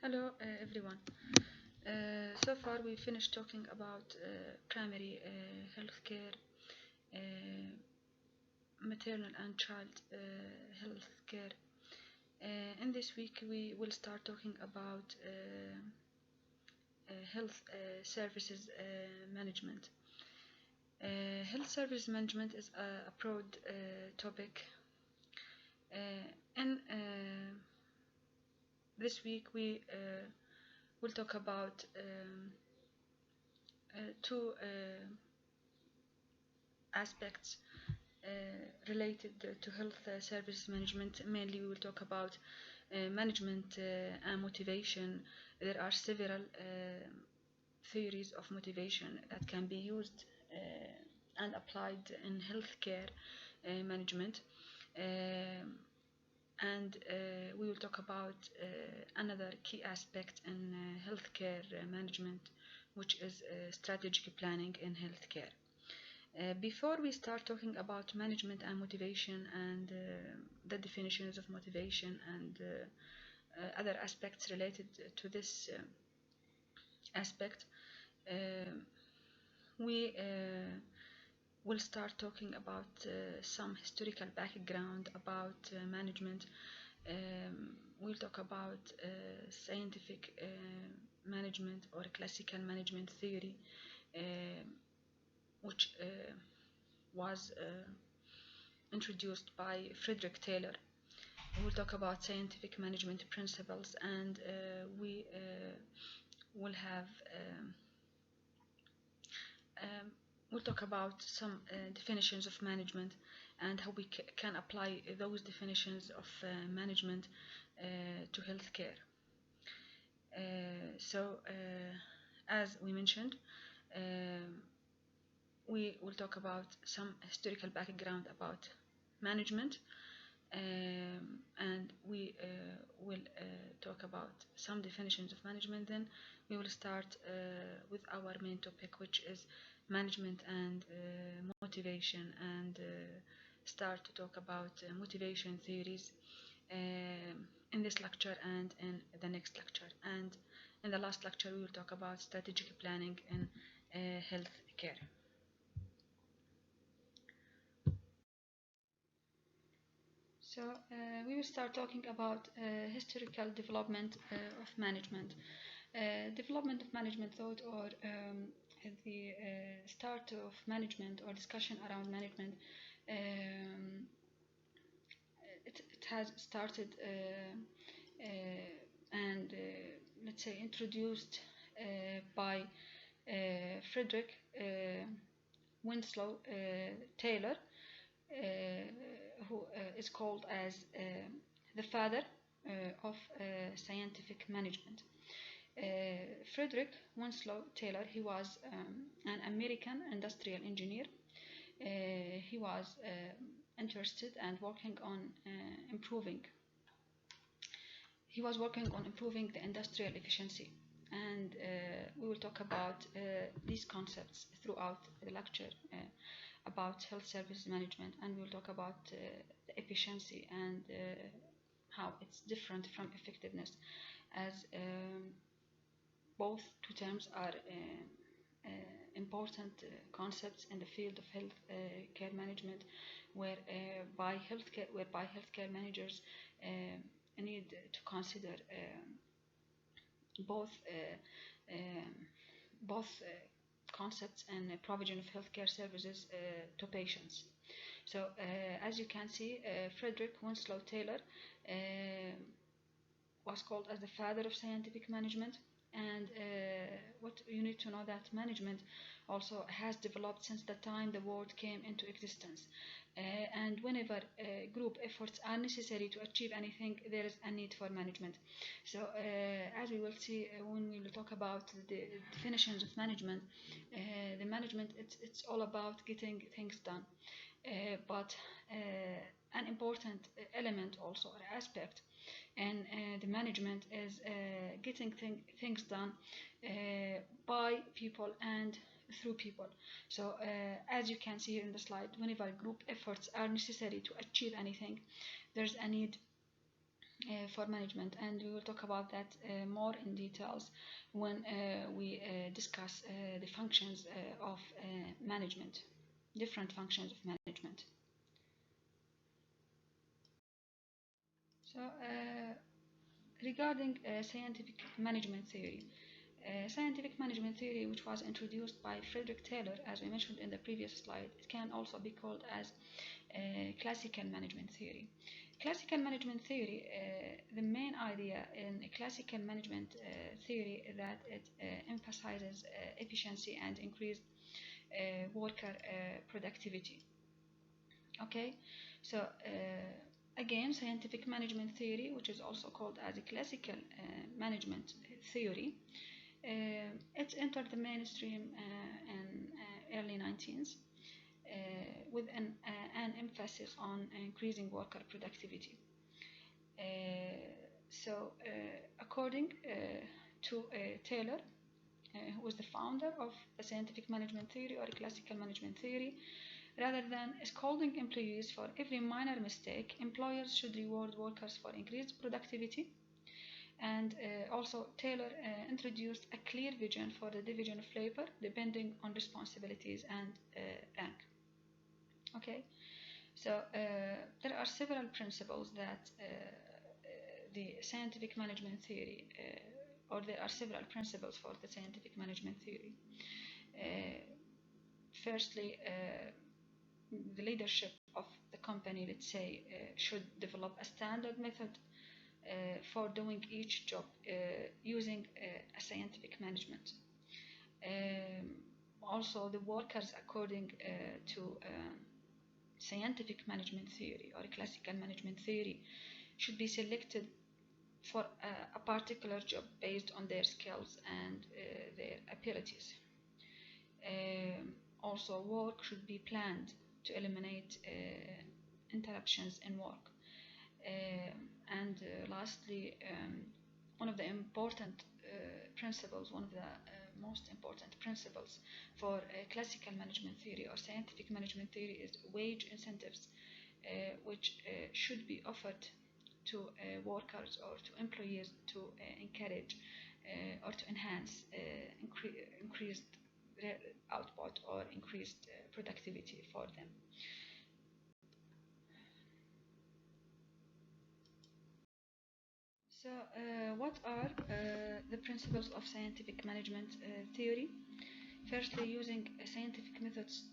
Hello everyone. So far we finished talking about primary healthcare, uh, maternal and child healthcare. In this week we will start talking about health services management. Health service management is a broad topic. In this week we will talk about two aspects related to health service management. Mainly we will talk about management and motivation. There are several theories of motivation that can be used and applied in healthcare management. And we will talk about another key aspect in healthcare management, which is strategic planning in healthcare. Before we start talking about management and motivation and the definitions of motivation and other aspects related to this aspect, we will start talking about some historical background about management. We'll talk about scientific management or classical management theory, which was introduced by Frederick Taylor. We'll talk about scientific management principles, and we will have we'll talk about some definitions of management and how we can apply those definitions of management to healthcare. So, as we mentioned, we will talk about some historical background about management, and we will talk about some definitions of management. Then we will start with our main topic, which is management and motivation, and start to talk about motivation theories in this lecture and in the next lecture. And in the last lecture we will talk about strategic planning in healthcare. So we will start talking about historical development of management. Development of management thought, or the start of management or discussion around management, it has started and let's say introduced by Frederick Winslow Taylor, who is called as the father of scientific management. Frederick Winslow Taylor, he was an American industrial engineer. He was interested and working on improving. He was working on improving the industrial efficiency, and we will talk about these concepts throughout the lecture about health service management, and we'll talk about the efficiency and how it's different from effectiveness, as both two terms are important concepts in the field of health care management, where by healthcare managers need to consider both concepts and provision of healthcare services to patients. So as you can see, Frederick Winslow Taylor was called as the father of scientific management, and what you need to know that management also has developed since the time the word came into existence, and whenever group efforts are necessary to achieve anything, there is a need for management. So as we will see when we will talk about the definitions of management, the management, it's all about getting things done, but an important element also, or aspect, and the management is getting things done by people and through people. So as you can see here in the slide, whenever group efforts are necessary to achieve anything, there's a need for management, and we will talk about that more in details when we discuss the functions of management, different functions of management. So regarding scientific management theory, scientific management theory, which was introduced by Frederick Taylor, as we mentioned in the previous slide, it can also be called as classical management theory. Classical management theory, the main idea in classical management theory is that it emphasizes efficiency and increased worker productivity. Okay, so again, scientific management theory, which is also called as a classical management theory, it entered the mainstream in early 19th with an emphasis on increasing worker productivity. According to Taylor, who was the founder of the scientific management theory or classical management theory, rather than scolding employees for every minor mistake, employers should reward workers for increased productivity. And also, Taylor introduced a clear vision for the division of labor depending on responsibilities and rank. Okay, so there are several principles that the scientific management theory, or there are several principles for the scientific management theory. Firstly, the leadership of the company, let's say, should develop a standard method for doing each job using a scientific management. Also, the workers, according to scientific management theory or classical management theory, should be selected for a particular job based on their skills and their abilities. Also, work should be planned to eliminate interruptions in work. Lastly, one of the important principles, one of the most important principles for classical management theory or scientific management theory is wage incentives, which should be offered to workers or to employees to encourage or to enhance increased output or increased productivity for them. So, what are the principles of scientific management theory? Firstly, using scientific methods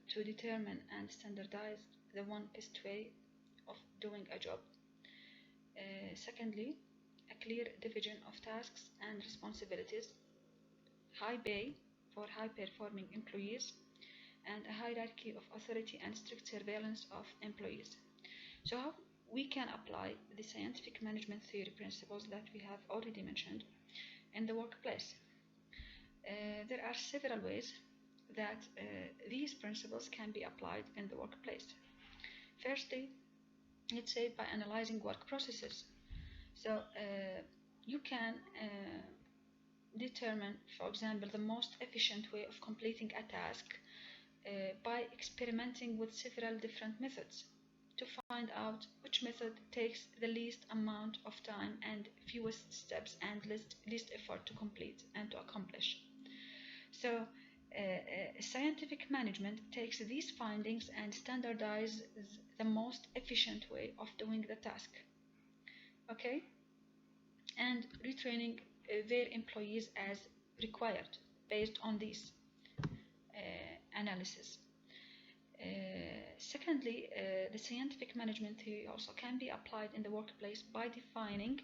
to determine and standardize the one best way of doing a job. Secondly, a clear division of tasks and responsibilities, high pay for high performing employees, and a hierarchy of authority and strict surveillance of employees. So, how we can apply the scientific management theory principles that we have already mentioned in the workplace? There are several ways that these principles can be applied in the workplace. Firstly, let's say by analyzing work processes. So you can determine, for example, the most efficient way of completing a task by experimenting with several different methods to find out which method takes the least amount of time and fewest steps and least effort to complete and to accomplish. So scientific management takes these findings and standardizes the most efficient way of doing the task. Okay? And retraining their employees as required based on this analysis. Secondly, the scientific management theory also can be applied in the workplace by defining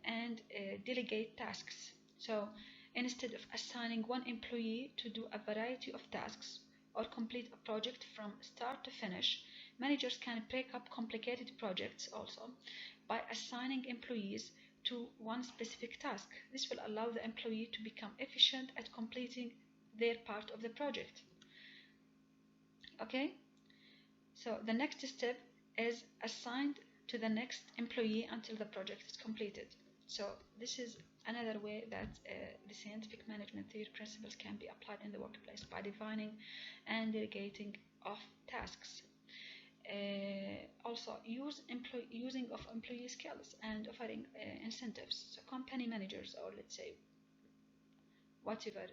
and delegate tasks. So instead of assigning one employee to do a variety of tasks or complete a project from start to finish, managers can break up complicated projects also by assigning employees to one specific task. This will allow the employee to become efficient at completing their part of the project. Okay? So the next step is assigned to the next employee until the project is completed. So this is another way that the scientific management theory principles can be applied in the workplace by defining and delegating of tasks. Also, using of employee skills and offering incentives. So company managers, or let's say whatever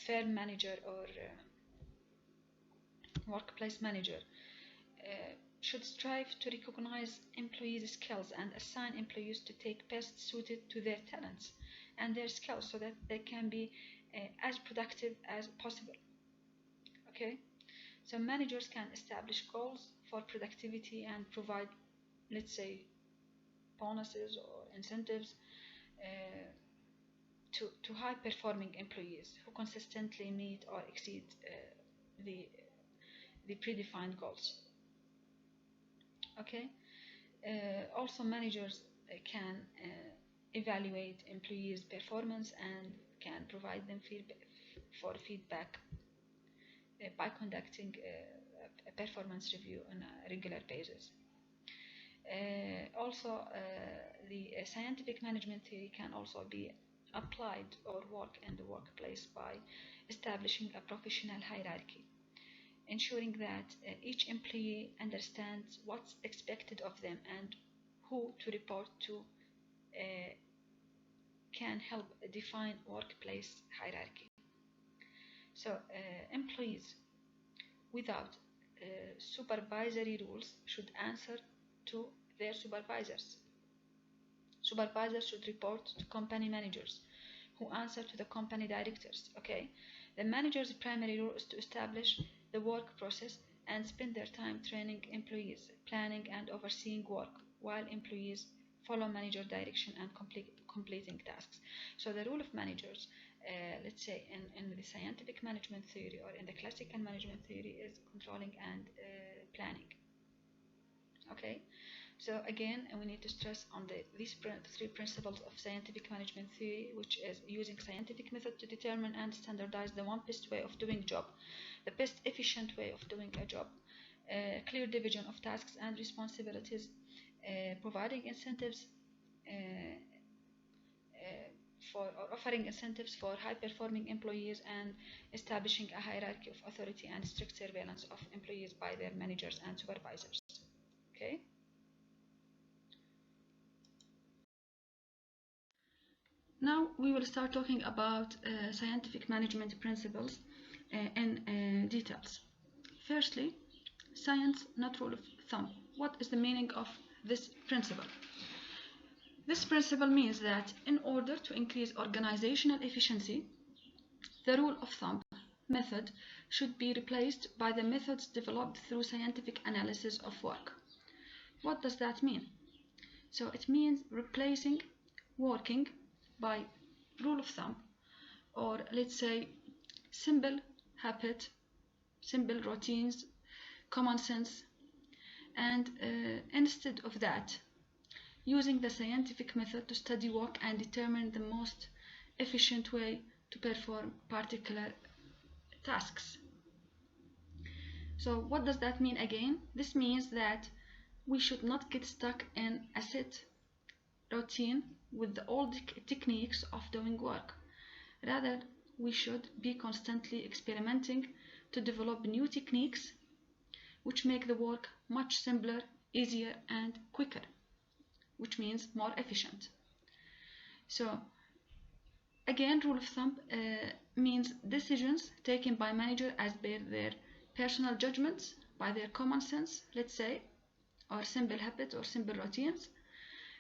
firm manager or workplace manager should strive to recognize employees' skills and assign employees to take best suited to their talents and their skills so that they can be as productive as possible. Okay, so managers can establish goals for productivity and provide, let's say, bonuses or incentives to high performing employees who consistently meet or exceed the predefined goals. Okay. Also, managers can evaluate employees' performance and can provide them feedback by conducting a performance review on a regular basis. Also, the scientific management theory can also be applied or work in the workplace by establishing a professional hierarchy, ensuring that each employee understands what's expected of them and who to report to can help define workplace hierarchy. So employees without supervisory rules should answer to their supervisors. Supervisors should report to company managers who answer to the company directors. Okay, the manager's primary role is to establish the work process and spend their time training employees, planning and overseeing work, while employees follow manager direction and completing tasks. So the role of managers, let's say in the scientific management theory or in the classical management theory, is controlling and planning. Okay, so again, we need to stress on these three principles of scientific management theory, which is using scientific method to determine and standardize the one best way of doing job, the best efficient way of doing a job, clear division of tasks and responsibilities, providing incentives for or offering incentives for high performing employees, and establishing a hierarchy of authority and strict surveillance of employees by their managers and supervisors. Okay. Now we will start talking about scientific management principles in details. Firstly, science, not rule of thumb. What is the meaning of this principle? This principle means that in order to increase organizational efficiency, the rule of thumb method should be replaced by the methods developed through scientific analysis of work. What does that mean? So it means replacing working by rule of thumb, or let's say simple habit, simple routines, common sense, and instead of that, using the scientific method to study work and determine the most efficient way to perform particular tasks. So what does that mean again? This means that we should not get stuck in a set routine with the old techniques of doing work. Rather, we should be constantly experimenting to develop new techniques which make the work much simpler, easier, and quicker, which means more efficient. So again, rule of thumb means decisions taken by manager as per their personal judgments, by their common sense, let's say, or simple habits or simple routines.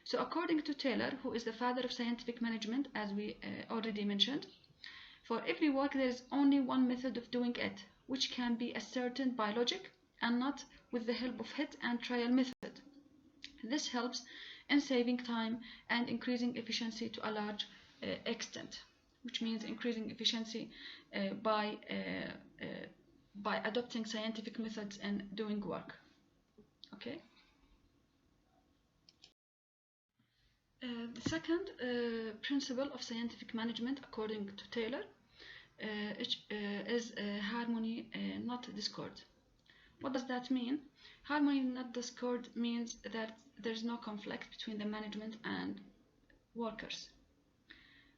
So according to Taylor, who is the father of scientific management, as we already mentioned, for every work there is only one method of doing it, which can be ascertained by logic and not with the help of hit and trial method. This helps in saving time and increasing efficiency to a large extent, which means increasing efficiency by adopting scientific methods and doing work. Okay. The second principle of scientific management, according to Taylor, is harmony, not discord. What does that mean? Harmony, not discord, means that there's no conflict between the management and workers.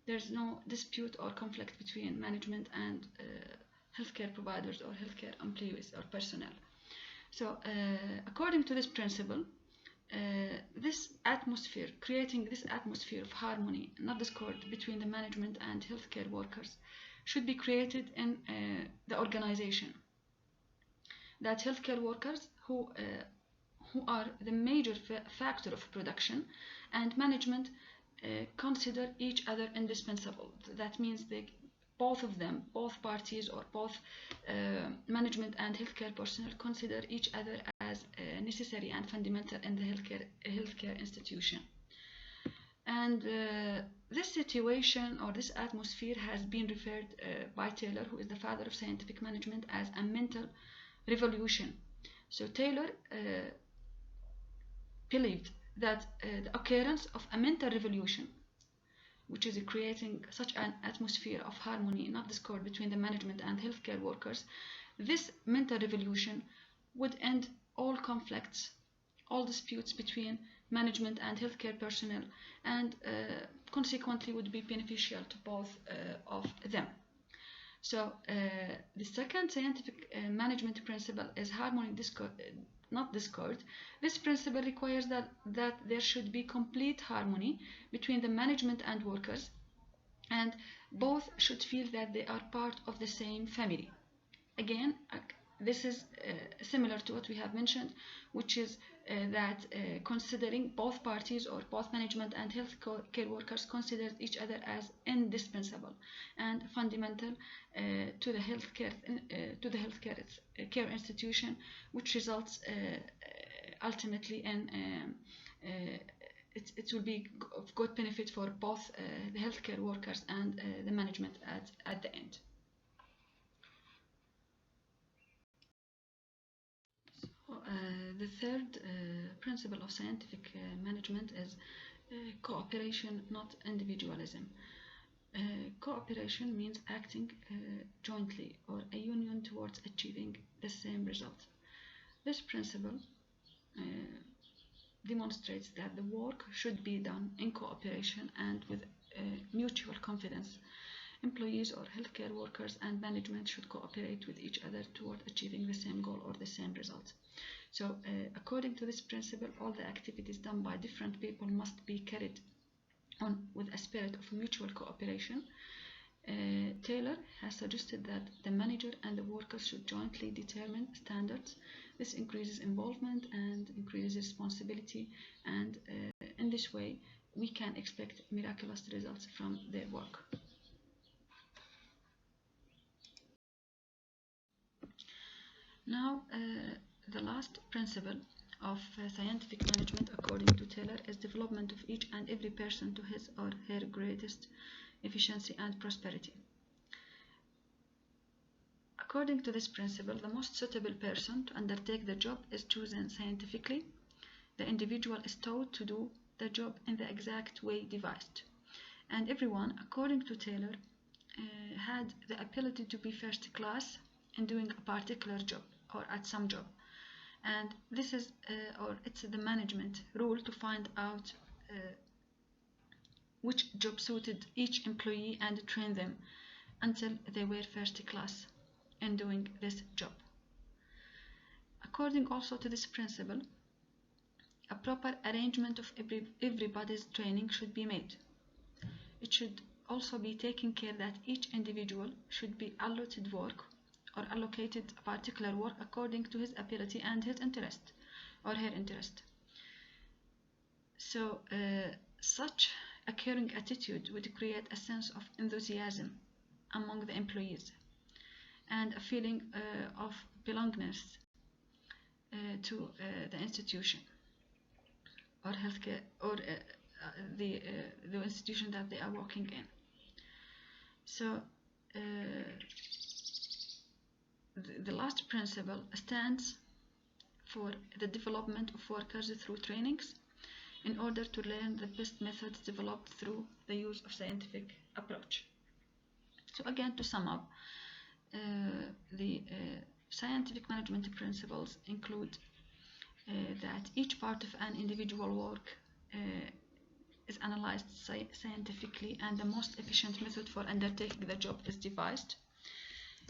There's no dispute or conflict between management and healthcare providers or healthcare employees or personnel. So, according to this principle, creating this atmosphere of harmony, not discord, between the management and healthcare workers should be created in the organization. That healthcare workers who are the major factor of production, and management consider each other indispensable. That means both of them, both parties, or both management and healthcare personnel, consider each other as necessary and fundamental in the healthcare institution. And this situation or this atmosphere has been referred by Taylor, who is the father of scientific management, as a mental revolution. So Taylor believed that the occurrence of a mental revolution, which is creating such an atmosphere of harmony, not discord, between the management and healthcare workers, this mental revolution would end all conflicts, all disputes between management and healthcare personnel, and consequently would be beneficial to both of them. So the second scientific management principle is harmony, not discord. This principle requires that there should be complete harmony between the management and workers, and both should feel that they are part of the same family. Again, this is similar to what we have mentioned, which is that considering both parties, or both management and healthcare workers, consider each other as indispensable and fundamental to the healthcare care institution, which results ultimately in it will be of good benefit for both the healthcare workers and the management at the end. The third principle of scientific management is cooperation, not individualism. Cooperation means acting jointly, or a union towards achieving the same result. This principle demonstrates that the work should be done in cooperation and with mutual confidence. Employees or healthcare workers and management should cooperate with each other toward achieving the same goal or the same result. So, according to this principle, all the activities done by different people must be carried on with a spirit of mutual cooperation. Taylor has suggested that the manager and the workers should jointly determine standards. This increases involvement and increases responsibility, and in this way we can expect miraculous results from their work. Now, the last principle of scientific management, according to Taylor, is development of each and every person to his or her greatest efficiency and prosperity. According to this principle, the most suitable person to undertake the job is chosen scientifically. The individual is taught to do the job in the exact way devised. And everyone, according to Taylor, had the ability to be first class in doing a particular job or at some job. And this is, it's the management role to find out which job suited each employee and train them until they were first class in doing this job. According also to this principle, a proper arrangement of everybody's training should be made. It should also be taken care that each individual should be allotted work or allocated a particular work according to his ability and his interest or her interest. So such a caring attitude would create a sense of enthusiasm among the employees and a feeling of belongingness to the institution or healthcare or the institution that they are working in. So the last principle stands for the development of workers through trainings in order to learn the best methods developed through the use of scientific approach. So again, to sum up, the scientific management principles include that each part of an individual work is analyzed scientifically and the most efficient method for undertaking the job is devised.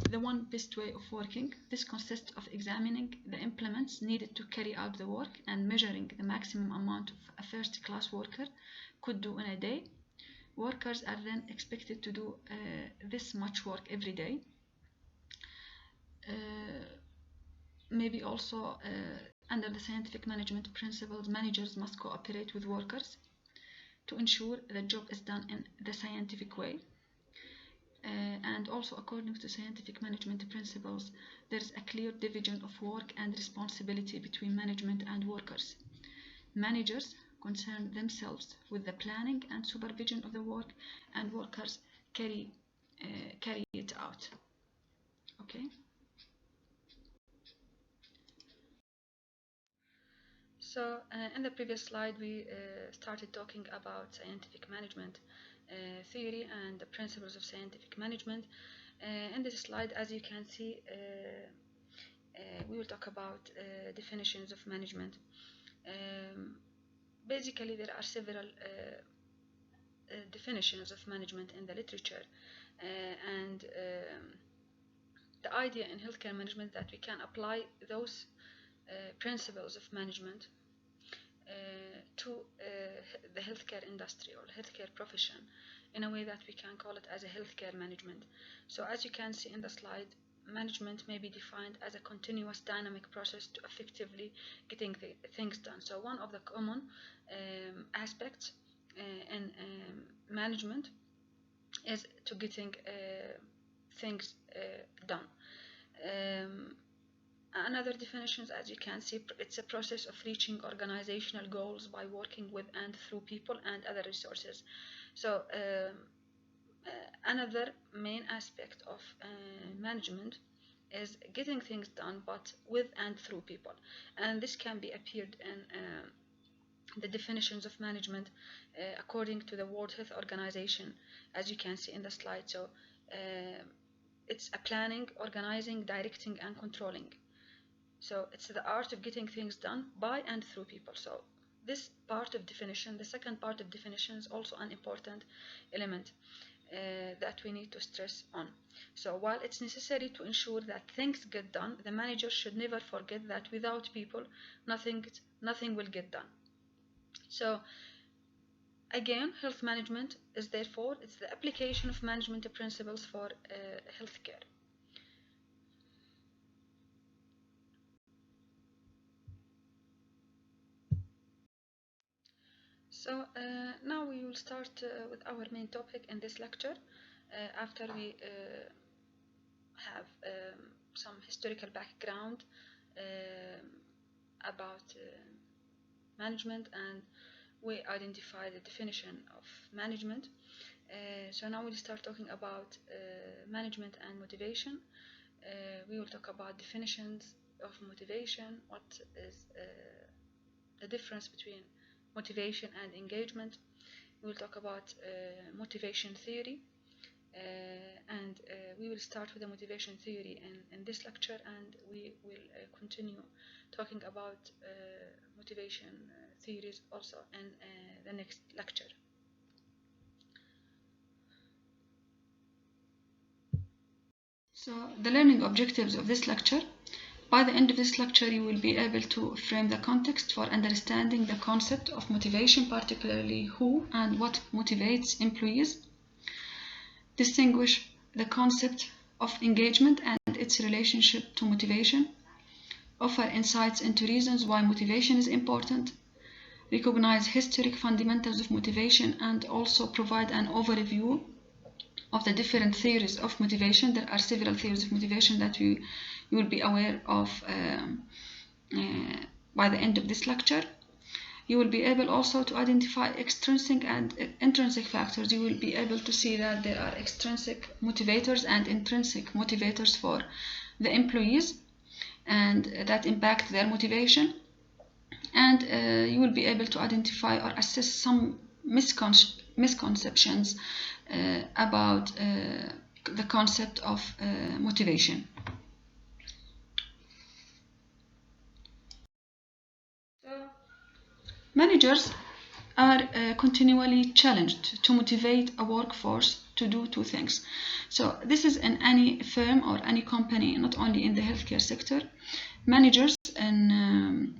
the one best way of working. This consists of examining the implements needed to carry out the work and measuring the maximum amount of a first-class worker could do in a day. Workers are then expected to do this much work every day. Maybe also under the scientific management principles, managers must cooperate with workers to ensure the job is done in the scientific way. And also according to scientific management principles, there is a clear division of work and responsibility between management and workers. Managers concern themselves with the planning and supervision of the work, and workers carry it out. Okay. So in the previous slide, we started talking about scientific management theory and the principles of scientific management. In this slide, as you can see, we will talk about definitions of management. Basically, there are several definitions of management in the literature, and the idea in healthcare management that we can apply those principles of management to the healthcare industry or healthcare profession in a way that we can call it as a healthcare management. So as you can see in the slide, management may be defined as a continuous dynamic process to effectively getting things done. So one of the common aspects in management is to getting things done. Another definition, as you can see, it's a process of reaching organizational goals by working with and through people and other resources. So another main aspect of management is getting things done, but with and through people. And this can be appeared in the definitions of management according to the World Health Organization, as you can see in the slide. So it's a planning, organizing, directing, and controlling. So it's the art of getting things done by and through people. So this part of definition, the second part of definition, is also an important element that we need to stress on. So while it's necessary to ensure that things get done, the manager should never forget that without people, nothing will get done. So again, health management is therefore, it's the application of management principles for healthcare. So now we will start with our main topic in this lecture. After we have some historical background about management, and we identify the definition of management. So now we'll start talking about management and motivation. We will talk about definitions of motivation, what is the difference between motivation and engagement. We will talk about motivation theory, and we will start with the motivation theory in this lecture, and we will continue talking about motivation theories also in the next lecture. So the learning objectives of this lecture. By the end of this lecture, you will be able to frame the context for understanding the concept of motivation, particularly who and what motivates employees, distinguish the concept of engagement and its relationship to motivation, offer insights into reasons why motivation is important, recognize historic fundamentals of motivation, and also provide an overview of the different theories of motivation. There are several theories of motivation that you will be aware of by the end of this lecture. You will be able also to identify extrinsic and intrinsic factors. You will be able to see that there are extrinsic motivators and intrinsic motivators for the employees, and that impact their motivation. And you will be able to identify or assess some misconceptions about the concept of motivation. Managers are continually challenged to motivate a workforce to do two things. So this is in any firm or any company, not only in the healthcare sector. Managers in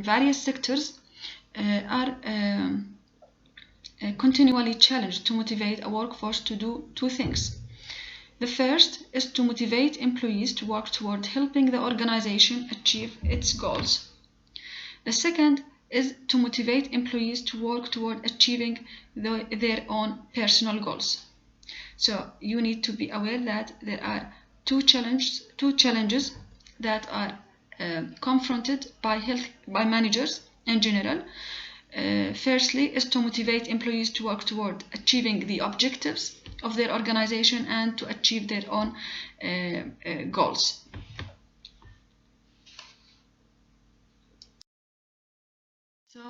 various sectors are continually challenged to motivate a workforce to do two things. The first is to motivate employees to work toward helping the organization achieve its goals. The second is to motivate employees to work toward achieving their own personal goals. So you need to be aware that there are two challenges that are confronted by managers in general. Firstly is to motivate employees to work toward achieving the objectives of their organization and to achieve their own goals. So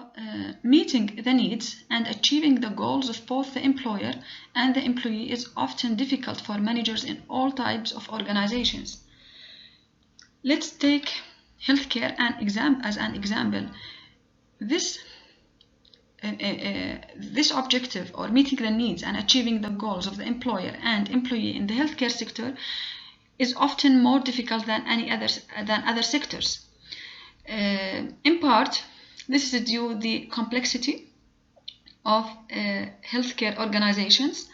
meeting the needs and achieving the goals of both the employer and the employee is often difficult for managers in all types of organizations. Let's take healthcare as an example. This objective, or meeting the needs and achieving the goals of the employer and employee in the healthcare sector, is often more difficult than other sectors. In part, this is due to the complexity of healthcare organizations.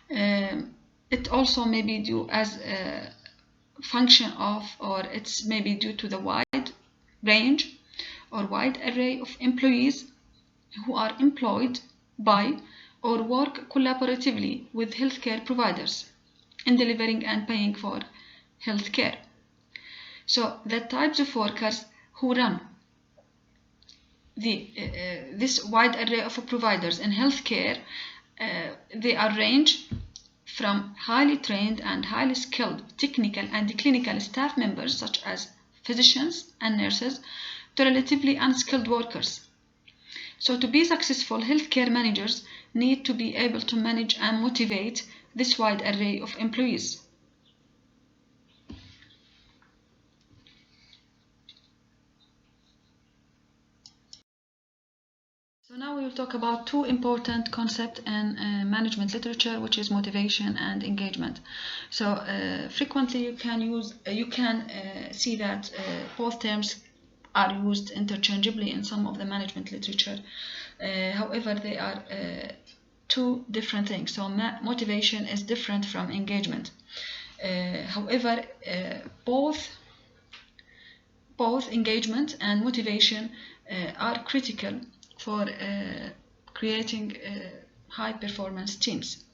It also may be due as a function of, or it's maybe due to the wide range or wide array of employees who are employed by or work collaboratively with healthcare providers in delivering and paying for healthcare. So the types of workers who run this wide array of providers in healthcare, they are range from highly trained and highly skilled technical and clinical staff members such as physicians and nurses to relatively unskilled workers. So to be successful, healthcare managers need to be able to manage and motivate this wide array of employees. So now we will talk about two important concepts in management literature, which is motivation and engagement. So frequently you can see that both terms are used interchangeably in some of the management literature. However, they are two different things. So motivation is different from engagement. However, both engagement and motivation are critical for creating high performance teams.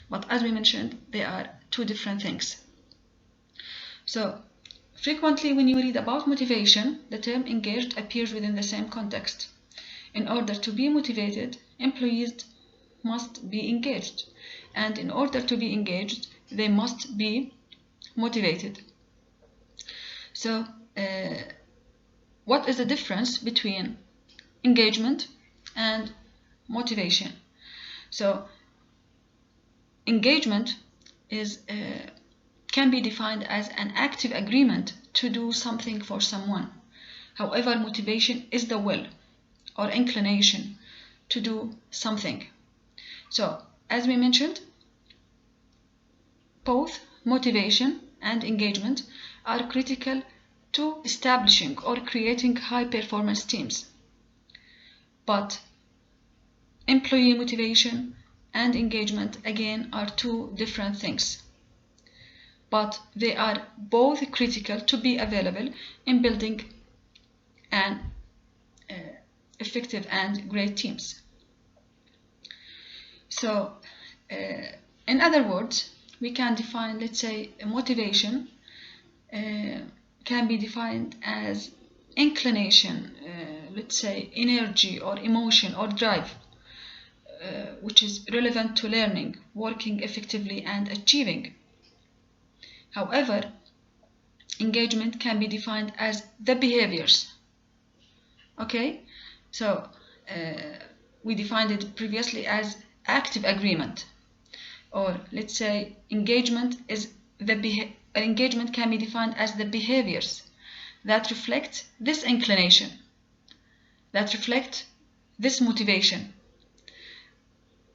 But as we mentioned, they are two different things. So frequently when you read about motivation, the term engaged appears within the same context. In order to be motivated, employees must be engaged. And in order to be engaged, they must be motivated. So what is the difference between engagement and motivation? So engagement is can be defined as an active agreement to do something for someone. However, motivation is the will or inclination to do something. So as we mentioned, both motivation and engagement are critical to establishing or creating high performance teams. But employee motivation and engagement again are two different things. But they are both critical to be available in building an effective and great teams. So in other words, we can define, let's say, motivation can be defined as inclination, let's say energy or emotion or drive, which is relevant to learning, working effectively and achieving. However, engagement can be defined as the behaviors. Okay, so we defined it previously as active agreement, or let's say engagement can be defined as the behaviors that reflect this inclination, that reflect this motivation,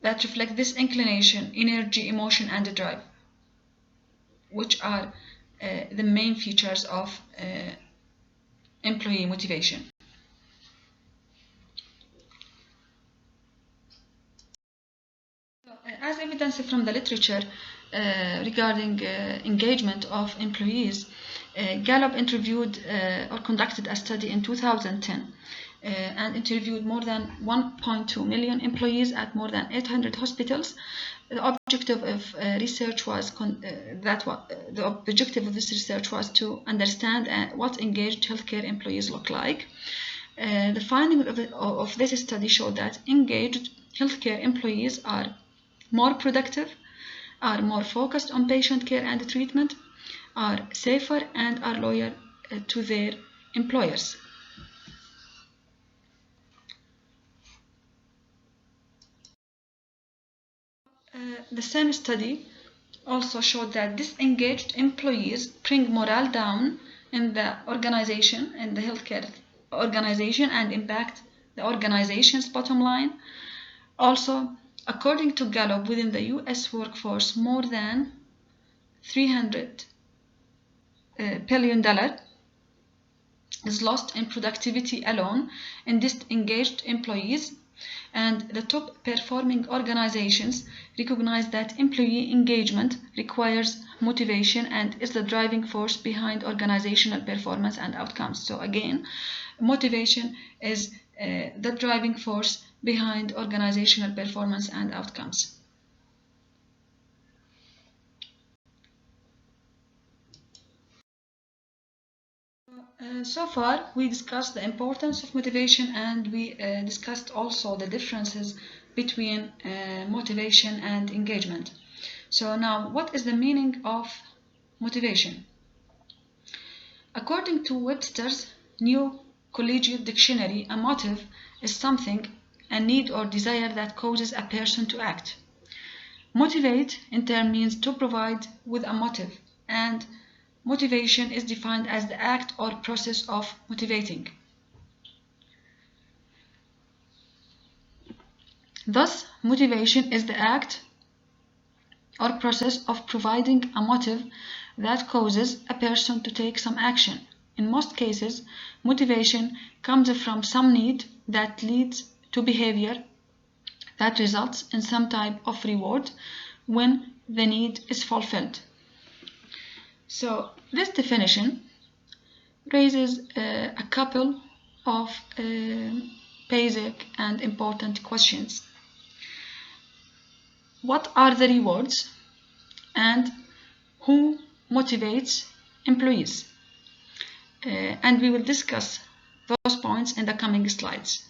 that reflect this inclination, energy, emotion, and drive, which are the main features of employee motivation. As evidence from the literature regarding engagement of employees, Gallup interviewed or conducted a study in 2010 and interviewed more than 1.2 million employees at more than 800 hospitals. The objective of research was the objective of this research was to understand what engaged healthcare employees look like. The finding of this study showed that engaged healthcare employees are more productive, are more focused on patient care and treatment, are safer, and are loyal to their employers. The same study also showed that disengaged employees bring morale down in the organization, in the healthcare organization, and impact the organization's bottom line. Also, according to Gallup, within the US workforce, more than $300 billion is lost in productivity alone in disengaged employees, and the top performing organizations recognize that employee engagement requires motivation and is the driving force behind organizational performance and outcomes. So again, motivation is the driving force behind organizational performance and outcomes. So far, we discussed the importance of motivation, and we discussed also the differences between motivation and engagement. So now, what is the meaning of motivation? According to Webster's New Collegiate Dictionary, a motive is something, a need or desire that causes a person to act. Motivate, in turn, means to provide with a motive, and motivation is defined as the act or process of motivating. Thus, motivation is the act or process of providing a motive that causes a person to take some action. In most cases, motivation comes from some need that leads to behavior that results in some type of reward when the need is fulfilled. So, this definition raises a couple of basic and important questions. What are the rewards, and who motivates employees? And we will discuss those points in the coming slides.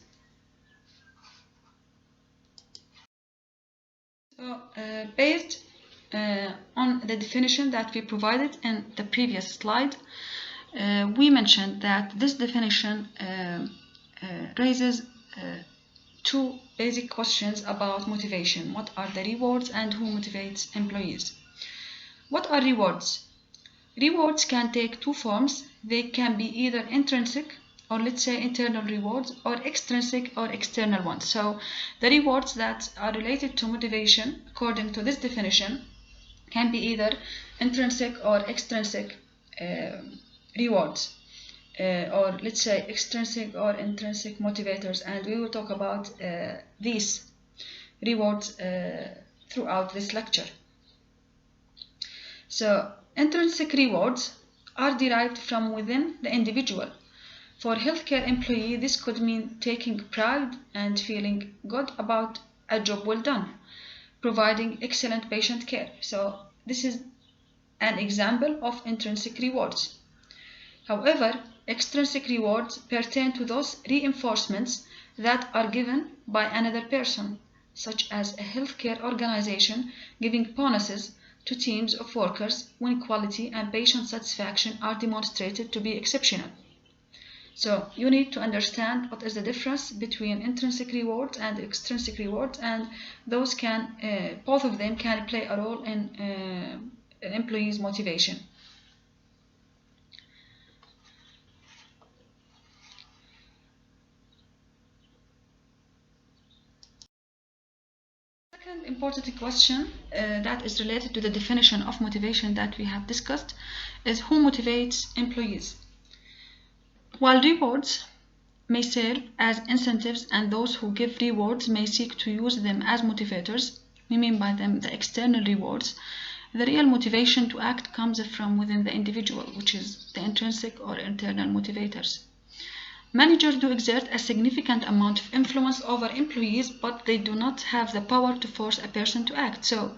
So, based on the definition that we provided in the previous slide, we mentioned that this definition raises two basic questions about motivation. What are the rewards, and who motivates employees? What are rewards? Rewards can take two forms. They can be either intrinsic, or let's say internal rewards, or extrinsic or external ones. So the rewards that are related to motivation, according to this definition, can be either intrinsic or extrinsic rewards, or let's say extrinsic or intrinsic motivators, and we will talk about these rewards throughout this lecture. So, intrinsic rewards are derived from within the individual. For healthcare employee, this could mean taking pride and feeling good about a job well done, providing excellent patient care. So, this is an example of intrinsic rewards. However, extrinsic rewards pertain to those reinforcements that are given by another person, such as a healthcare organization giving bonuses to teams of workers when quality and patient satisfaction are demonstrated to be exceptional. So you need to understand what is the difference between intrinsic rewards and extrinsic rewards, and those can, both of them can play a role in employees' motivation. Second important question that is related to the definition of motivation that we have discussed is who motivates employees. While rewards may serve as incentives and those who give rewards may seek to use them as motivators, we mean by them the external rewards, the real motivation to act comes from within the individual, which is the intrinsic or internal motivators. Managers do exert a significant amount of influence over employees, but they do not have the power to force a person to act. So,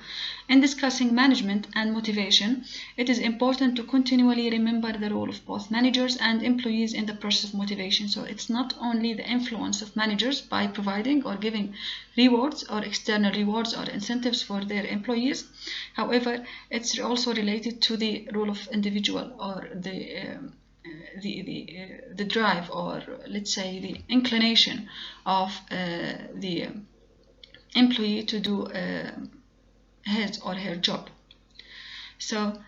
in discussing management and motivation, it is important to continually remember the role of both managers and employees in the process of motivation. So, it's not only the influence of managers by providing or giving rewards or external rewards or incentives for their employees. However, it's also related to the role of individual or the drive, or let's say the inclination of the employee to do his or her job. So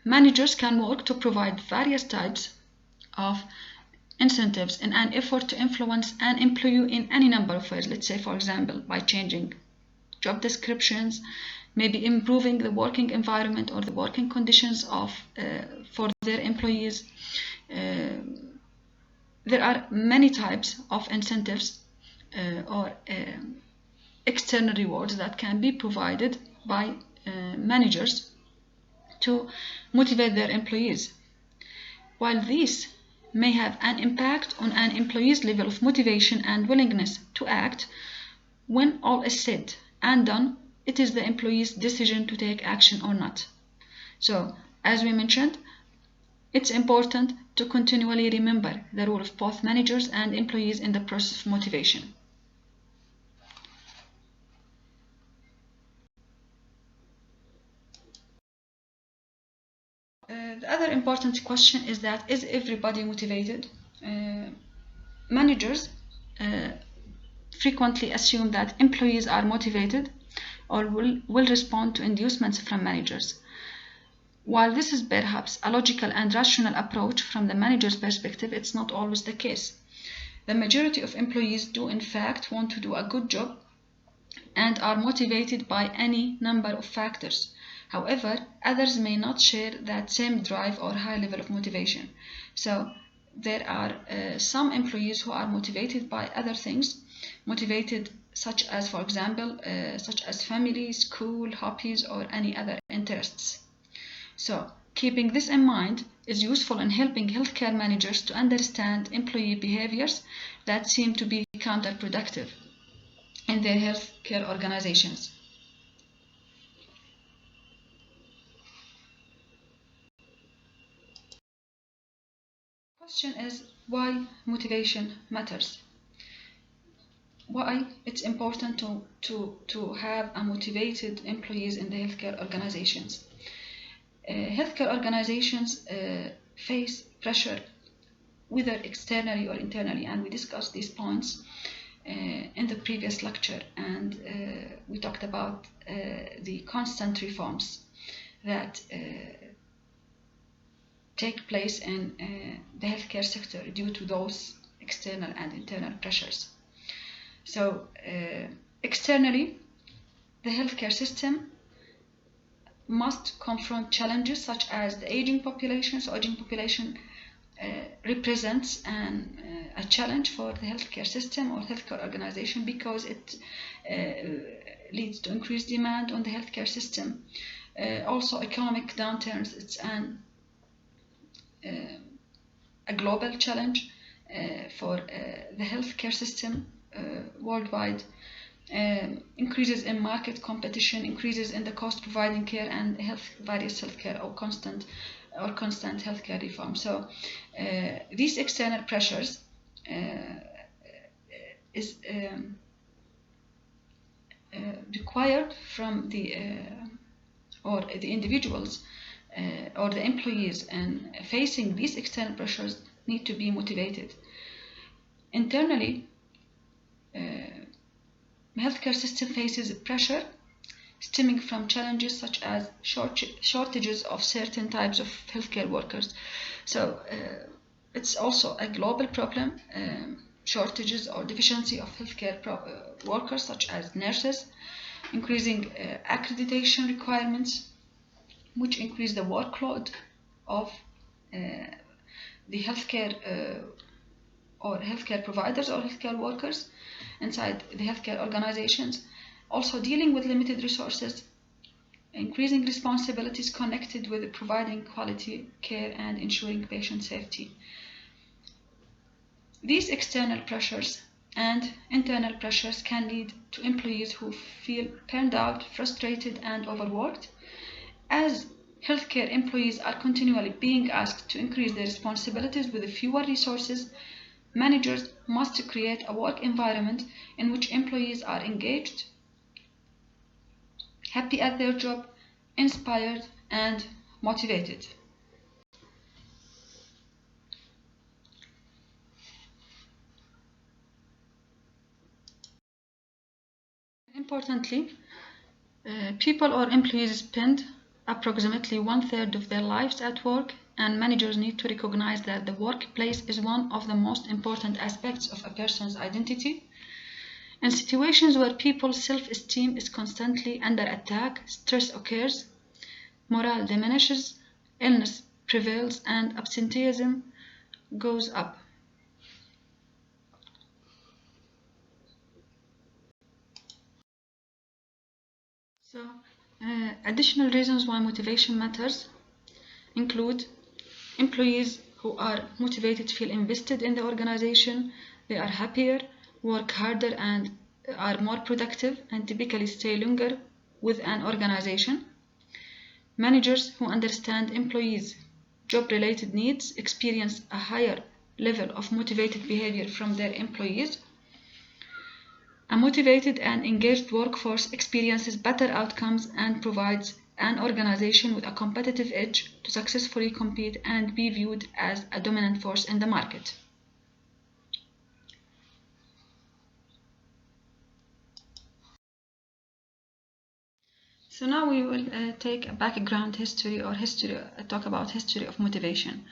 managers can work to provide various types of incentives in an effort to influence an employee in any number of ways. Let's say, for example, by changing job descriptions, maybe improving the working environment or the working conditions for their employees. There are many types of incentives or external rewards that can be provided by managers to motivate their employees. While these may have an impact on an employee's level of motivation and willingness to act, when all is said and done, it is the employee's decision to take action or not. So, as we mentioned, it's important to continually remember the role of both managers and employees in the process of motivation. The other important question is that, is everybody motivated? Managers frequently assume that employees are motivated or will respond to inducements from managers. While this is perhaps a logical and rational approach from the manager's perspective, it's not always the case. The majority of employees do in fact want to do a good job and are motivated by any number of factors. However, others may not share that same drive or high level of motivation. So there are some employees who are motivated by other things, motivated such as, for example, such as family, school, hobbies, or any other interests. So, keeping this in mind is useful in helping healthcare managers to understand employee behaviors that seem to be counterproductive in their healthcare organizations. The question is why motivation matters. Why it's important to have a motivated employees in the healthcare organizations. Healthcare organizations face pressure, whether externally or internally, and we discussed these points in the previous lecture, and we talked about the constant reforms that take place in the healthcare sector due to those external and internal pressures. So externally, the healthcare system must confront challenges such as the aging population. So aging population represents a challenge for the healthcare system or healthcare organization because it leads to increased demand on the healthcare system. Also, economic downturns, it's a global challenge for the healthcare system worldwide. Increases in market competition, increases in the cost providing care, and various healthcare or constant healthcare reform. So these external pressures is required from the individuals or the employees, and facing these external pressures need to be motivated. Internally, healthcare system faces pressure stemming from challenges such as shortages of certain types of healthcare workers. So it's also a global problem shortages or deficiency of healthcare workers such as nurses, increasing accreditation requirements, which increase the workload of the healthcare or healthcare providers or healthcare workers inside the healthcare organizations. Also dealing with limited resources, increasing responsibilities connected with providing quality care and ensuring patient safety. These external pressures and internal pressures can lead to employees who feel burned out, frustrated, and overworked. As healthcare employees are continually being asked to increase their responsibilities with fewer resources, managers must create a work environment in which employees are engaged, happy at their job, inspired, and motivated. Importantly, people or employees spend approximately 1/3 of their lives at work, and managers need to recognize that the workplace is one of the most important aspects of a person's identity. In situations where people's self-esteem is constantly under attack, stress occurs, morale diminishes, illness prevails, and absenteeism goes up. So, additional reasons why motivation matters include employees who are motivated feel invested in the organization, they are happier, work harder, and are more productive, and typically stay longer with an organization. Managers who understand employees' job-related needs experience a higher level of motivated behavior from their employees. A motivated and engaged workforce experiences better outcomes and provides an organization with a competitive edge to successfully compete and be viewed as a dominant force in the market. So now we will take a background history or talk about history of motivation.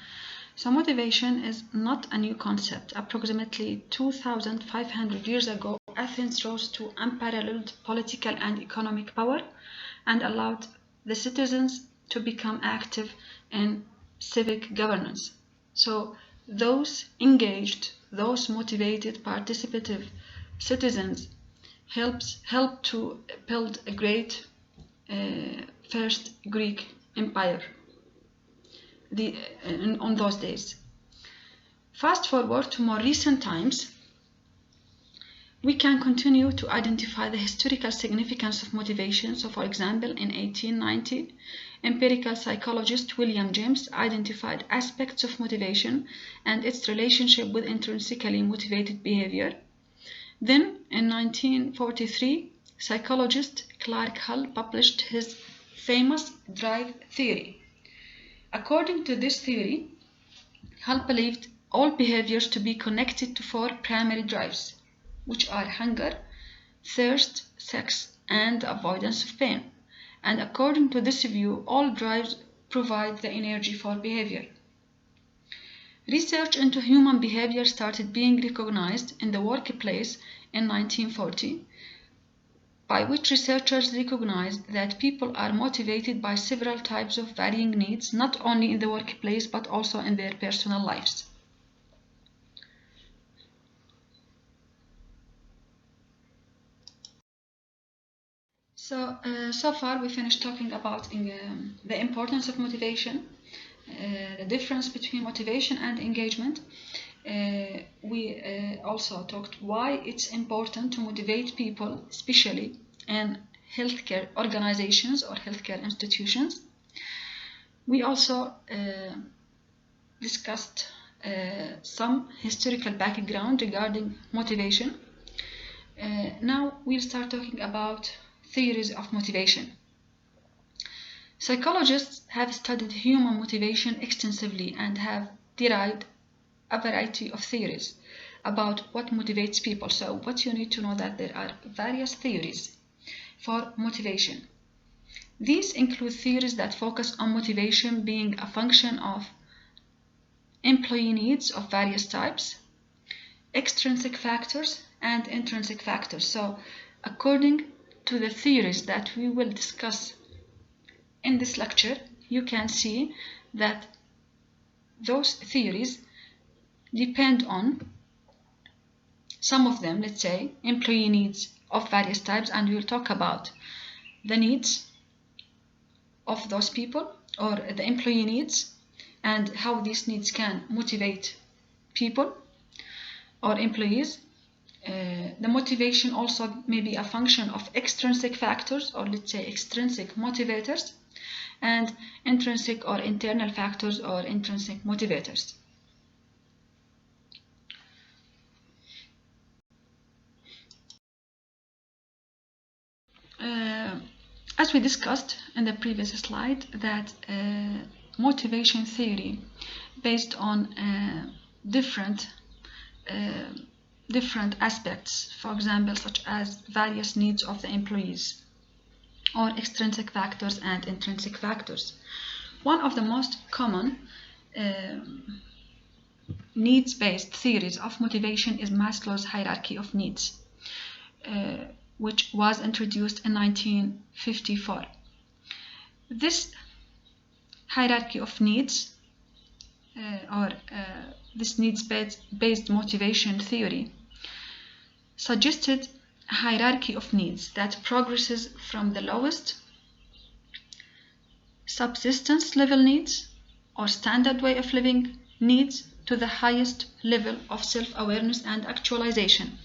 So motivation is not a new concept. Approximately 2,500 years ago, Athens rose to unparalleled political and economic power and allowed the citizens to become active in civic governance. So those engaged, those motivated, participative citizens helped to build a great first Greek empire on those days. Fast forward to more recent times, we can continue to identify the historical significance of motivation. So, for example, in 1890, empirical psychologist William James identified aspects of motivation and its relationship with intrinsically motivated behavior. Then, in 1943, psychologist Clark Hull published his famous drive theory. According to this theory, Hull believed all behaviors to be connected to four primary drives, which are hunger, thirst, sex, and avoidance of pain. And according to this view, all drives provide the energy for behavior. Research into human behavior started being recognized in the workplace in 1940, by which researchers recognized that people are motivated by several types of varying needs, not only in the workplace but also in their personal lives. So far we finished talking about the importance of motivation, the difference between motivation and engagement. We also talked why it's important to motivate people, especially in healthcare organizations or healthcare institutions. We also discussed some historical background regarding motivation. Now we'll start talking about theories of motivation. Psychologists have studied human motivation extensively and have derived a variety of theories about what motivates people. So what you need to know that there are various theories for motivation. These include theories that focus on motivation being a function of employee needs of various types, extrinsic factors and intrinsic factors. So according to the theories that we will discuss in this lecture, you can see that those theories depend on some of them, let's say, employee needs of various types, and we'll talk about the needs of those people, or the employee needs, and how these needs can motivate people or employees. The motivation also may be a function of extrinsic factors, or let's say extrinsic motivators, and intrinsic or internal factors or intrinsic motivators. As we discussed in the previous slide, that motivation theory based on different aspects, for example, such as various needs of the employees, or extrinsic factors and intrinsic factors. One of the most common needs-based theories of motivation is Maslow's hierarchy of needs, which was introduced in 1954. This hierarchy of needs, or this needs-based motivation theory, suggested a hierarchy of needs that progresses from the lowest subsistence level needs, or standard way of living needs, to the highest level of self-awareness and actualization.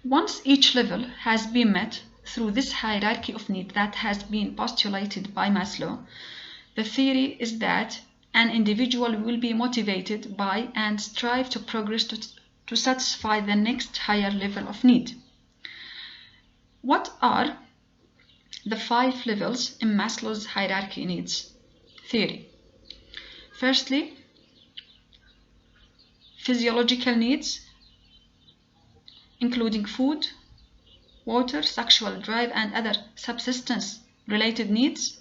Once each level has been met through this hierarchy of needs that has been postulated by Maslow, the theory is that an individual will be motivated by and strive to progress to satisfy the next higher level of need. What are the 5 levels in Maslow's hierarchy needs theory? Firstly, physiological needs, including food, water, sexual drive, and other subsistence-related needs.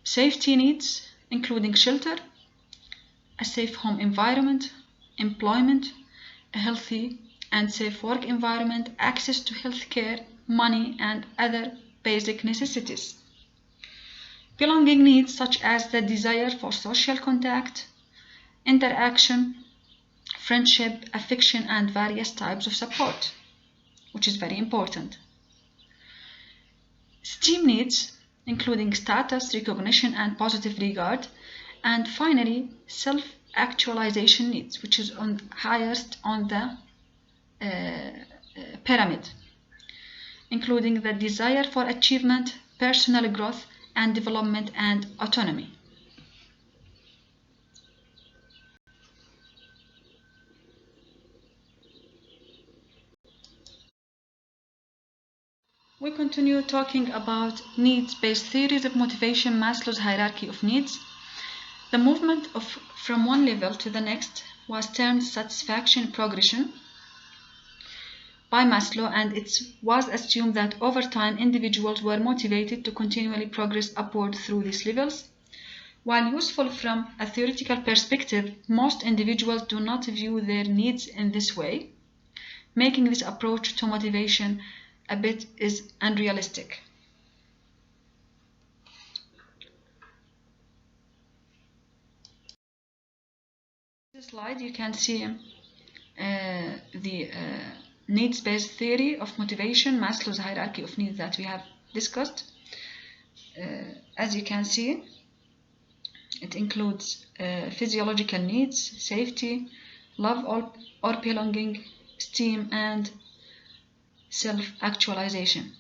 Safety needs, including shelter, a safe home environment, employment, a healthy and safe work environment, access to health care, money, and other basic necessities. Belonging needs, such as the desire for social contact, interaction, friendship, affection, and various types of support, which is very important. Esteem needs, including status, recognition, and positive regard. And finally, self-actualization needs, which is highest on the pyramid, including the desire for achievement, personal growth and development, and autonomy. We continue talking about needs-based theories of motivation, Maslow's hierarchy of needs. The movement from one level to the next was termed satisfaction progression by Maslow, and it was assumed that over time individuals were motivated to continually progress upward through these levels. While useful from a theoretical perspective, most individuals do not view their needs in this way, making this approach to motivation a bit is unrealistic. In this slide you can see the needs-based theory of motivation, Maslow's hierarchy of needs that we have discussed. As you can see, it includes physiological needs, safety, love or belonging, esteem, and self-actualization.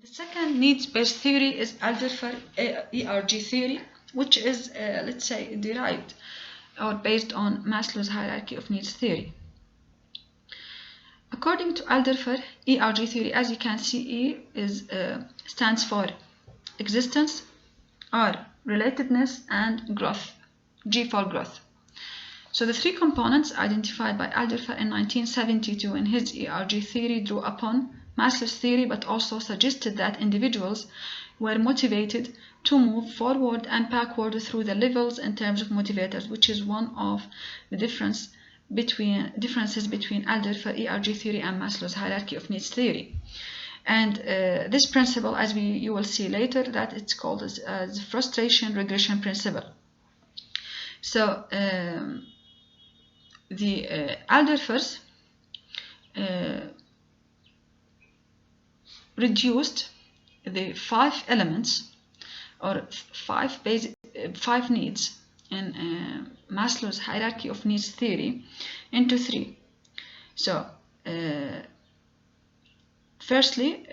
The second needs-based theory is Alderfer ERG theory, which is, let's say, derived or based on Maslow's hierarchy of needs theory. According to Alderfer ERG theory, as you can see, E is stands for existence, R relatedness, and growth, G for growth. So the 3 components identified by Alderfer in 1972 in his ERG theory drew upon Maslow's theory, but also suggested that individuals were motivated to move forward and backward through the levels in terms of motivators, which is one of the differences between Alderfer ERG theory and Maslow's hierarchy of needs theory. And this principle, as you will see later, that it's called as the frustration regression principle. So the Alderfers reduced the 5 elements or 5 needs in Maslow's hierarchy of needs theory into 3. So firstly,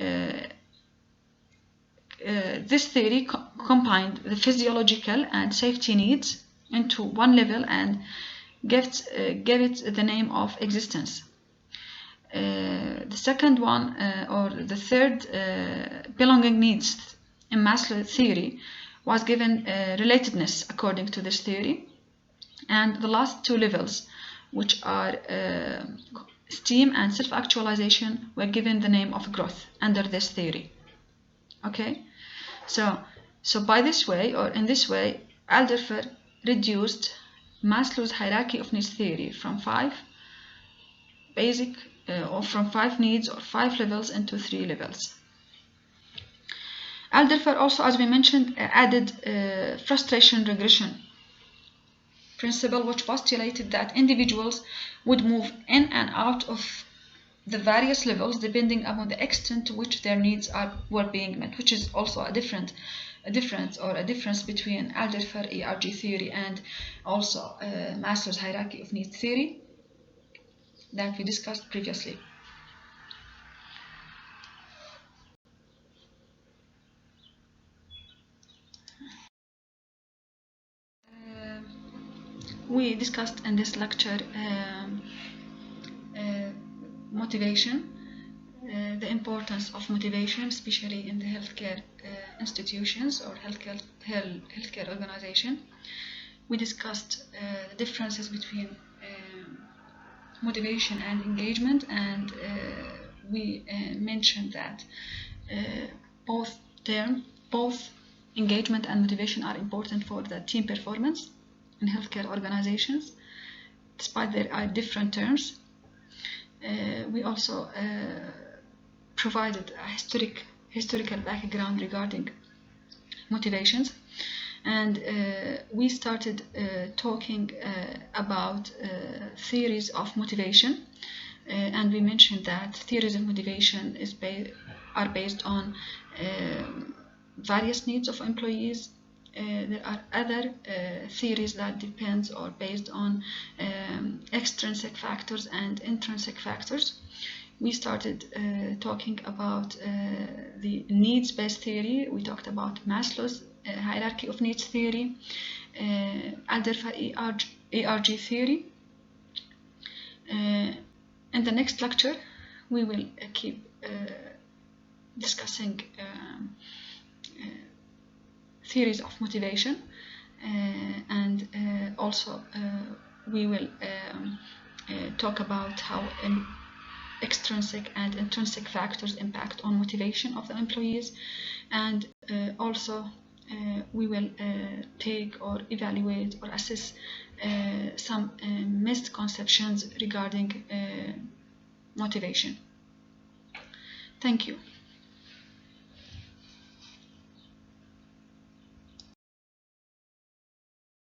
this theory combined the physiological and safety needs into one level and gave it the name of existence. The second one, or the third belonging needs in Maslow's theory was given relatedness according to this theory. And the last 2 levels, which are esteem and self-actualization, were given the name of growth under this theory. Okay, so by this way, or in this way, Alderfer reduced Maslow's hierarchy of needs theory from 5 basic or from 5 needs or 5 levels into 3 levels. Alderfer also, as we mentioned, added frustration regression principle, which postulated that individuals would move in and out of the various levels depending upon the extent to which their needs were being met, which is also a difference between Alderfer ERG theory and also Maslow's hierarchy of needs theory that we discussed previously. We discussed in this lecture motivation, the importance of motivation, especially in the healthcare institutions or healthcare organization. We discussed the differences between motivation and engagement, and we mentioned that both engagement and motivation are important for the team performance in healthcare organizations, despite there are different terms. We also provided a historical background regarding motivations, and we started talking about theories of motivation, and we mentioned that theories of motivation are based on various needs of employees. There are other theories that depends or based on extrinsic factors and intrinsic factors. We started talking about the needs-based theory. We talked about Maslow's hierarchy of needs theory, Alderfer ERG theory. In the next lecture, we will keep discussing theories of motivation, and also we will talk about how extrinsic and intrinsic factors impact on motivation of the employees, and also we will take or evaluate or assess some misconceptions regarding motivation. Thank you.